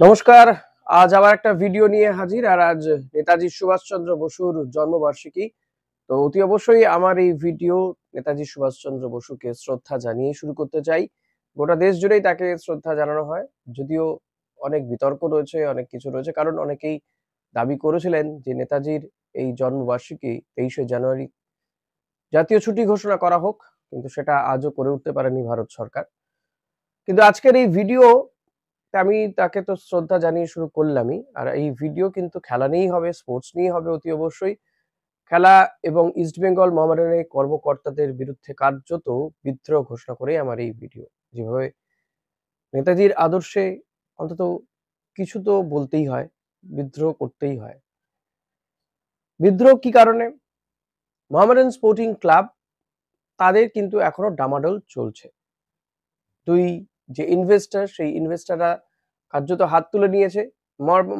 নমস্কার। আজ আবার একটা ভিডিও নিয়ে হাজির। আর আজ নেতাজি সুভাষচন্দ্র বসুর জন্মবার্ষিকী। তো অতি অবশ্যই আমার এই ভিডিও নেতাজি সুভাষচন্দ্র বসুকে শ্রদ্ধা জানিয়ে শুরু করতে চাই। গোটা দেশ জুড়েই তাকে শ্রদ্ধা জানানো হয়। যদিও অনেক বিতর্ক রয়েছে, অনেক কিছু রয়েছে। কারণ অনেকেই দাবি করেছিলেন যে নেতাজির এই জন্মবার্ষিকী ২৩শে জানুয়ারি জাতীয় ছুটি ঘোষণা করা হোক। কিন্তু সেটা আজও করে উঠতে পারেনি ভারত সরকার। কিন্তু আজকের এই ভিডিও আমি তাকে তো শ্রদ্ধা জানিয়ে শুরু করলামই। আর এই ভিডিও কিন্তু খেলা নিয়েই হবে, স্পোর্টস নিয়েই হবে অতি অবশ্যই। খেলা এবং ইস্ট বেঙ্গল মোহামেডানের কর্মকর্তাদের বিরুদ্ধে কার্যত বিদ্রোহ ঘোষণা করেই আমার এই ভিডিও। যেভাবে নেতাজির আদর্শে অন্তত কিছু তো বলতেই হয়, বিদ্রোহ করতেই হয়। বিদ্রোহ কি কারণে? মোহামেডান স্পোর্টিং ক্লাব তাদের কিন্তু এখনো ডামাডোল চলছে। দুই যে ইনভেস্টর, সেই ইনভেস্টররা কার্যত হাত তুলে নিয়েছে।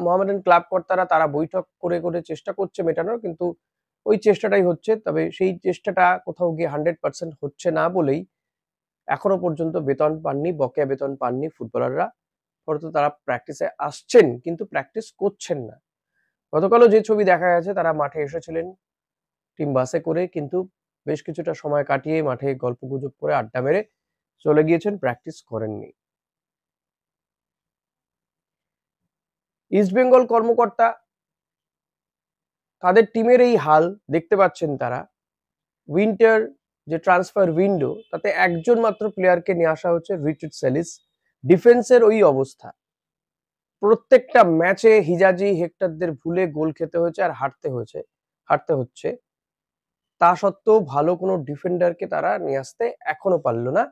মোহামেডান ক্লাব কর্তারা তারা বৈঠক করে চেষ্টা করছে মেটানোর, কিন্তু ওই চেষ্টাটাই হচ্ছে। তবে সেই চেষ্টাটা কোথাও গিয়ে 100% হচ্ছে না বলেই এখনো পর্যন্ত বেতন পাননি, বকেয়া বেতন পাননি ফুটবলাররা। ফলত তারা প্র্যাকটিসে আসছেন কিন্তু প্র্যাকটিস করছেন না। গতকালও যে ছবি দেখা গেছে, তারা মাঠে এসেছিলেন টিম বাসে করে, কিন্তু বেশ কিছুটা সময় কাটিয়ে মাঠে গল্পগুজব করে আড্ডা মেরে চলে গিয়েছেন, প্র্যাকটিস করেননি। ইস্ট বেঙ্গল কর্মকর্তা তাদের টিমের এই হাল দেখতে পাচ্ছেন তারা। উইন্টার যে ট্রান্সফার উইন্ডো, তাতে একজন মাত্র প্লেয়ারকে নিয়ে আসা হচ্ছে, রিচার্ড সেলিস। ডিফেন্সের ওই অবস্থা। প্রত্যেকটা ম্যাচে হিজাজি হেক্টরদের ভুলে গোল খেতে হয়েছে আর হারতে হচ্ছে। তা সত্ত্বেও ভালো কোনো ডিফেন্ডারকে তারা নিয়ে আসতে এখনো পারল না।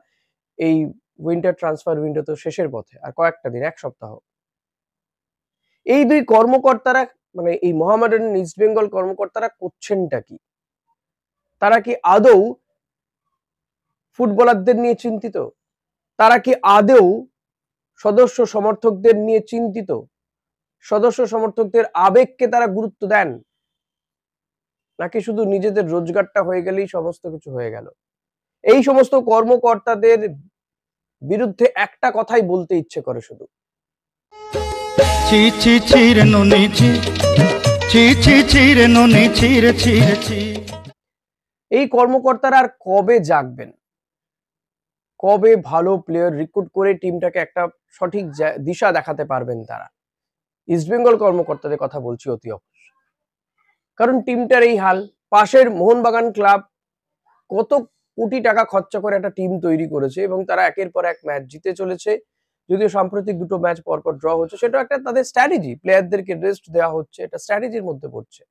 এই উইন্টার ট্রান্সফার উইন্ডো তো শেষের পথে, আর কয়েকটা দিন, এক সপ্তাহ। এই দুই কর্মকর্তারা, মানে এই মোহামেডান ইস্ট বেঙ্গল কর্মকর্তারা করছেনটা কি? তারা কি আদৌ ফুটবলারদের নিয়ে চিন্তিত? তারা কি আদৌ সদস্য সমর্থকদের নিয়ে চিন্তিত? সদস্য সমর্থকদের আবেগকে তারা গুরুত্ব দেন, নাকি শুধু নিজেদের রোজগারটা হয়ে গেলেই সমস্ত কিছু হয়ে গেল? এই সমস্ত কর্মকর্তাদের বিরুদ্ধে একটা কথাই বলতে ইচ্ছে করে শুধু, ছি ছি ছি রে নুনি ছি, ছি ছি ছি রে নুনি ছি রে ছি রে ছি। এই কর্মকর্তারা আর কবে জাগবেন? কবে ভালো প্লেয়ার রিক্রুট করে টিমটাকে একটা সঠিক দিশা দেখাতে পারবেন তারা? ইস্টবেঙ্গল কর্মকর্তাদের কথা বলছি অতি অবশ্যই। কারণ টিমটার এই হাল। পাশের মোহনবাগান ক্লাব কত কোটি টাকা খরচা করে একটা টিম তৈরি করেছে এবং তারা একের পর এক ম্যাচ জিতে চলেছে। যদিও সাম্প্রতিক দুটো ম্যাচ পরপর ড্র হচ্ছে, সেটাও একটা তাদের স্ট্র্যাটেজি। প্লেয়ারদেরকে রেস্ট দেওয়া হচ্ছে, এটা স্ট্র্যাটেজির মধ্যে পড়ছে।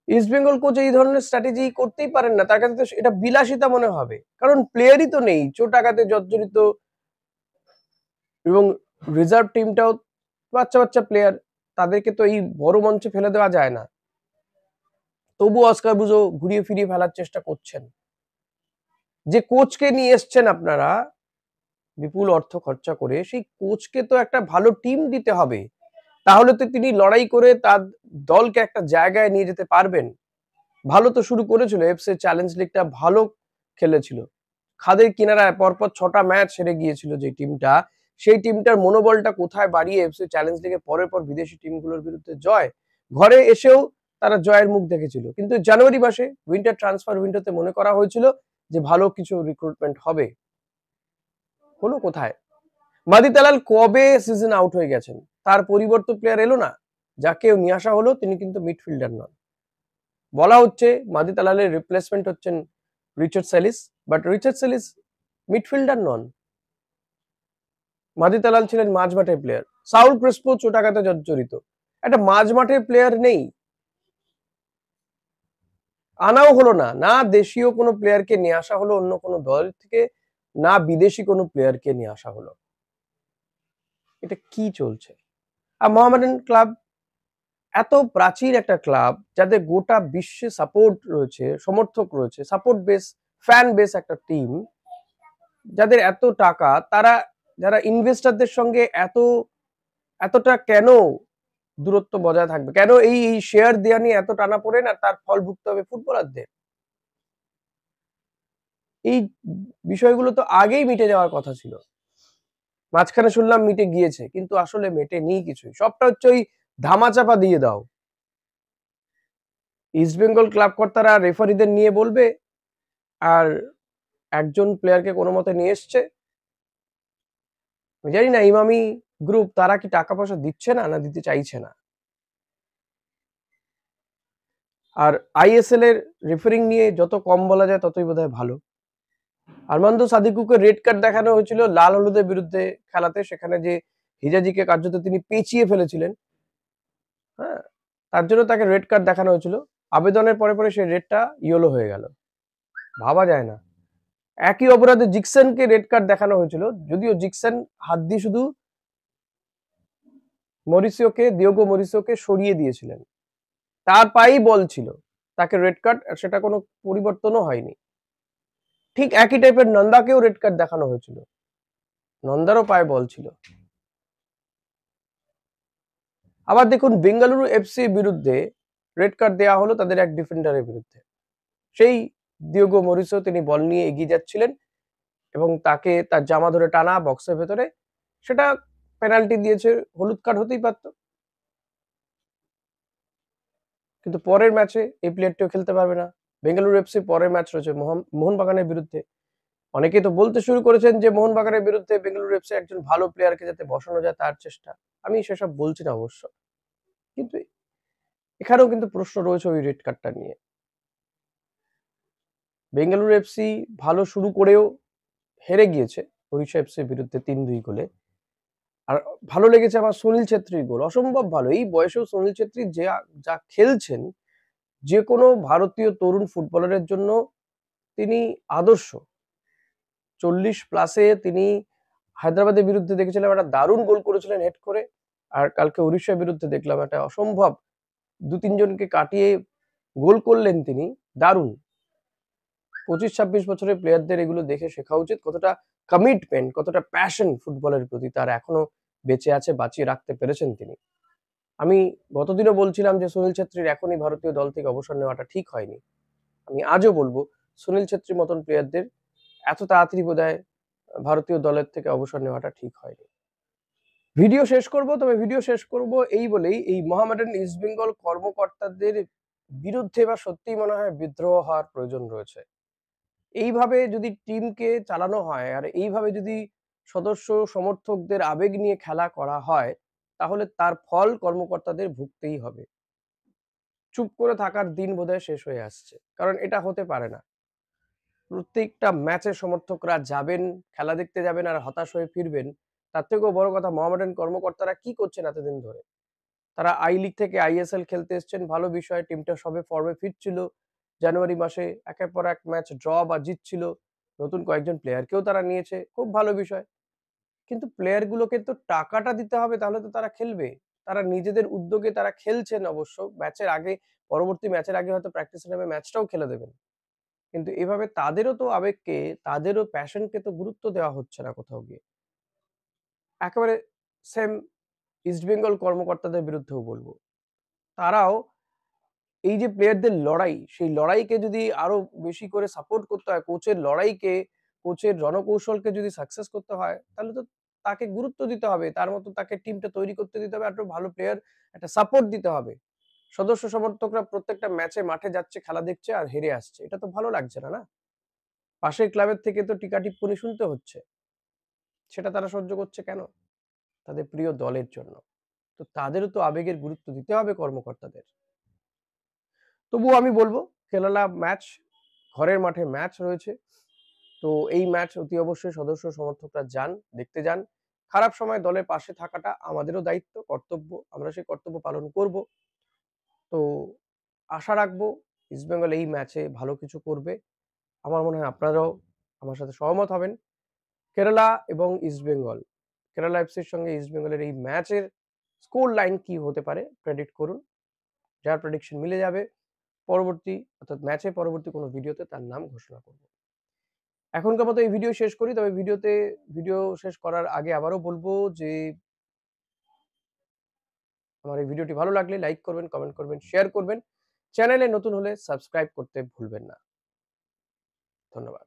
ইস্টবেঙ্গল কোচ এই ধরনের স্ট্র্যাটেজি করতেই পারেন না, তার কাছে তো এটা বিলাসিতা মনে হবে। কারণ প্লেয়ারই তো নেই, চোট আঘাতে জর্জরিত, এবং রিজার্ভ টিমটাও বাচ্চা বাচ্চা প্লেয়ার, তাদেরকে তো এই বড় মঞ্চে ফেলে দেওয়া যায় না। তবু অস্কার বুজো ঘুরিয়ে ফিরিয়ে ফেলার চেষ্টা করছেন। যে কোচকে নিয়ে এসছেন আপনারা বিপুল অর্থ খরচা করে, সেই কোচকে তো একটা ভালো টিম দিতে হবে। তাহলে তো তিনি লড়াই করে তার দলকে একটা জায়গায় নিয়ে যেতে পারবেন। ভালো তো শুরু করেছিল, এফসি চ্যালেঞ্জ লিগটা ভালো খেলেছিল। খাদের কিনারায় পরপর 6টা ম্যাচ হেরে গিয়েছিল যে টিমটা, সেই টিমটার মনোবলটা কোথায় বাড়িয়ে এফসি চ্যালেঞ্জ লিগে পরের পর বিদেশি টিমগুলোর বিরুদ্ধে জয়। ঘরে এসেও তারা জয়ের মুখ দেখেছিল। কিন্তু জানুয়ারি মাসে উইন্টার ট্রান্সফার উইন্ডোতে মনে করা হয়েছিল যে ভালো কিছু রিক্রুটমেন্ট হবে। হলো কোথায়? মাদি তালাল কবে সিজন আউট হয়ে গেছেন, তার পরিবর্তে প্লেয়ার এলো না। যাকে নিয়ে আসা হলো তিনি কিন্তু মিডফিল্ডার নন। বলা হচ্ছে মাদি তালালের রিপ্লেসমেন্ট হচ্ছেন Richard Celis, but Richard Celis midfielder নন। মাদি তালাল ছিলেন মাঝমাঠের প্লেয়ার। সাউল ক্রেসপো চোটাঘাতে জর্জরিত। একটা মাঝমাঠের প্লেয়ার নেই, আনাও হলো না। না দেশীয় কোনো প্লেয়ারকে নিয়ে আসা হলো অন্য কোনো দল থেকে, না বিদেশি কোনো প্লেয়ারকে নিয়ে আসা হলো। এটা কি চলছে? আর মোহামেডান ক্লাব এত প্রাচীন একটা ক্লাব, যাদের গোটা বিশ্বে সাপোর্ট রয়েছে, সমর্থক রয়েছে, সাপোর্ট বেস, ফ্যান বেস একটা টিম, যাদের এত টাকা, তারা যারা ইনভেস্টরদের সঙ্গে এতটা কেন দূরত্ব বজায় থাকবে? কেন এই শেয়ার দেওয়া নিয়ে এত টানাপোড়েন, আর তার ফল ভুগতে হবে ফুটবলারদের? এই বিষয়গুলো তো আগেই মিটে যাওয়ার কথা ছিল। মাঝখানে শুনলাম মিটে গিয়েছে, কিন্তু আসলে মেটেনি কিছুই। সবটা হচ্ছে ওই ধামাচাপা দিয়ে দাও। ইস্টবেঙ্গল ক্লাব কর্তারা রেফারিদের নিয়ে বলবে, আর একজন প্লেয়ারকে কোনোমতে নিয়ে এসছে। আমি জানি না ইমামি গ্রুপ তারা কি টাকা পয়সা দিচ্ছে না, না দিতে চাইছে না। আর আইএসএল এর রেফারিং নিয়ে যত কম বলা যায় ততই বোধহয় ভালো। আরমান্দো সাদিকুকে রেড কার্ড দেখানো হয়েছিল লাল হলুদের বিরুদ্ধে খেলাতে, সেখানে যে হিজাজিকে কার্যত তিনি পেঁচিয়ে ফেলেছিলেন, হ্যাঁ, তার জন্য তাকে রেড কার্ড দেখানো হয়েছিল। আবেদনের পরে পরে সেই রেডটা ইয়েলো হয়ে গেল, ভাবা যায় না। একই অপরাধে জিকসনকে রেড কার্ড দেখানো হয়েছিল, যদিও জিকসন হাত দিয়ে শুধু দিয়েগো মরিসিওকে সরিয়ে দিয়েছিলেন, তার পায়েই বল ছিল, তাকে রেড কার্ড, সেটা কোনো পরিবর্তনও হয়নি। ঠিক একই টাইপের নন্দাকেও রেড কার্ড দেখানো হয়েছিল, নন্দারও পায়ে বল ছিল। আবার দেখুন বেঙ্গালুরু এফসি বিরুদ্ধে রেড কার্ড দেওয়া হলো তাদের এক ডিফেন্ডারের বিরুদ্ধে। সেই দিয়েগো মরিসিও তিনি বল নিয়ে এগিয়ে যাচ্ছিলেন এবং তাকে তার জামা ধরে টানা বক্সের ভেতরে, সেটা পেনাল্টি দিয়েছে, হলুদ কার্ড হতেই পারত। কিন্তু পরের ম্যাচে এই প্লেয়ারটিও খেলতে পারবে না। বেঙ্গালুরু এফসি পরের ম্যাচ রয়েছে মোহনবাগানের বিরুদ্ধে। অনেকেই তো বলতে শুরু করেছেন যে মোহনবাগানের বিরুদ্ধে বেঙ্গালুরু এফসি একজন ভালো প্লেয়ারকে যাতে বসানো যায় তার চেষ্টা। আমি সেসব বলছি না অবশ্য, কিন্তু এখানেও কিন্তু প্রশ্ন রয়েছে ওই রেড কার্ডটা নিয়ে। বেঙ্গালুরু এফসি ভালো শুরু করেও হেরে গিয়েছে ওড়িশা এফসির বিরুদ্ধে ৩-২ গোলে। আর ভালো লেগেছে আমার সুনীল ছেত্রীর গোল, অসম্ভব ভালো। এই বয়সেও সুনীল ছেত্রী যা খেলছেন, যে কোনো ভারতীয় তরুণ ফুটবলারের জন্য তিনি আদর্শ। 40+ তিনি হায়দ্রাবাদের বিরুদ্ধে দেখেছিলাম একটা দারুণ গোল করেছিলেন হেড করে, আর কালকে উড়িষ্যার বিরুদ্ধে দেখলাম একটা অসম্ভব ২-৩ জনকে কাটিয়ে গোল করলেন তিনি, দারুণ। 25-26 বছরের প্লেয়ারদের এগুলো দেখে শেখা উচিত, কতটা কমিটমেন্ট, কতটা প্যাশন ফুটবলের প্রতি তার এখনো বেঁচে আছে, বাঁচিয়ে রাখতে পেরেছেন তিনি। আমি গতদিনও বলছিলাম যে সুনীল ছেত্রীর এখনই ভারতীয় দল থেকে অবসর নেওয়াটা ঠিক হয়নি। আমি আজও বলবো সুনীল ছেত্রীর মতন প্লেয়ারদের এত তাড়াতাড়ি বোধহয় ভারতীয় দলের থেকে অবসর নেওয়াটা ঠিক হয়নি। ভিডিও শেষ করব, তবে ভিডিও শেষ করব এই বলেই, এই মোহামেডান ইস্টবেঙ্গল কর্মকর্তাদের বিরুদ্ধে বা সত্যিই মনে হয় বিদ্রোহ হওয়ার প্রয়োজন রয়েছে। এইভাবে যদি টিমকে চালানো হয় আর এইভাবে যদি সদস্য সমর্থকদের আবেগ নিয়ে খেলা করা হয়, তাহলে তার ফল কর্মকর্তাদের ভুগতেই হবে। চুপ করে থাকার দিন বোধহয় শেষ হয়ে আসছে, কারণ এটা হতে পারে না। প্রত্যেকটা ম্যাচে সমর্থকরা যাবেন, খেলা দেখতে যাবেন আর হতাশ হয়ে ফিরবেন। তার থেকেও বড় কথা, মোহামেডান কর্মকর্তারা কি করছেন এতদিন ধরে? তারা আই লিগ থেকে আইএসএল খেলতে এসছেন, ভালো বিষয়। টিমটা সবে ফর্মে ফিরছিল। জানুয়ারি মাসে একের পর এক ম্যাচ ড্র বা জিতছিল। নতুন কয়েকজন প্লেয়ারকেও তারা নিয়েছে, খুব ভালো বিষয়। কিন্তু প্লেয়ারগুলোকে তো টাকাটা দিতে হবে, তাহলে তো তারা খেলবে। তারা নিজেদের উদ্যোগে তারা খেলছেন অবশ্য। ম্যাচের আগে, পরবর্তী ম্যাচের আগে হয়তো প্র্যাকটিসে নেমে ম্যাচটাও খেলে দেবেন। কিন্তু এভাবে তাদেরও তো আবেগকে, তাদেরও প্যাশনকে তো গুরুত্ব দেওয়া হচ্ছে না কোথাও গিয়ে। একেবারে সেম ইস্টবেঙ্গল কর্মকর্তাদের বিরুদ্ধেও বলবো। তারাও এই যে প্লেয়ারদের লড়াই, সেই লড়াইকে যদি আরো বেশি করে সাপোর্ট করতে হয়, কোচের লড়াইকে, কোচের রণকৌশলকে যদি সাকসেস করতে হয়, তাহলে তো তাকে গুরুত্ব দিতে হবে। তার মতো তাকে টিমটা তৈরি করতে দিতে হবে, একটা ভালো প্লেয়ার, একটা সাপোর্ট দিতে হবে। সদস্য সমর্থকরা প্রত্যেকটা ম্যাচে মাঠে যাচ্ছে, খেলা দেখছে আর হেরে আসছে। এটা তো ভালো লাগছে না, না? পাশের ক্লাবের থেকে তো টিকা-টিপ্পনি শুনতে হচ্ছে। সেটা তারা সহ্য করছে কেন? তাদের প্রিয় দলের জন্য। তো তাদেরও তো আবেগের গুরুত্ব দিতে হবে কর্মকর্তাদের। তবুও আমি বলবো, কেরালা ম্যাচ, ঘরের মাঠে ম্যাচ রয়েছে। তো এই ম্যাচ অতি অবশ্যই সদস্য সমর্থকরা যান, দেখতে যান। খারাপ সময় দলের পাশে থাকাটা আমাদেরও দায়িত্ব, কর্তব্য। আমরা সেই কর্তব্য পালন করব। তো আশা রাখবো ইস্টবেঙ্গল এই ম্যাচে ভালো কিছু করবে। আমার মনে হয় আপনারাও আমার সাথে সহমত হবেন। কেরালা এবং ইস্টবেঙ্গল, কেরালা এফসির সঙ্গে ইস্টবেঙ্গলের এই ম্যাচের স্কোর লাইন কি হতে পারে প্রেডিক্ট করুন। যার প্রেডিকশন মিলে যাবে, পরবর্তী অর্থাৎ ম্যাচের পরবর্তী কোনো ভিডিওতে তার নাম ঘোষণা করব। এখনকার মতো এই ভিডিও শেষ করি, তবে ভিডিও শেষ করার আগে আবারও বলবো যে আমার এই ভিডিওটি ভালো লাগলে লাইক করবেন, কমেন্ট করবেন, শেয়ার করবেন। চ্যানেলে নতুন হলে সাবস্ক্রাইব করতে ভুলবেন না। ধন্যবাদ।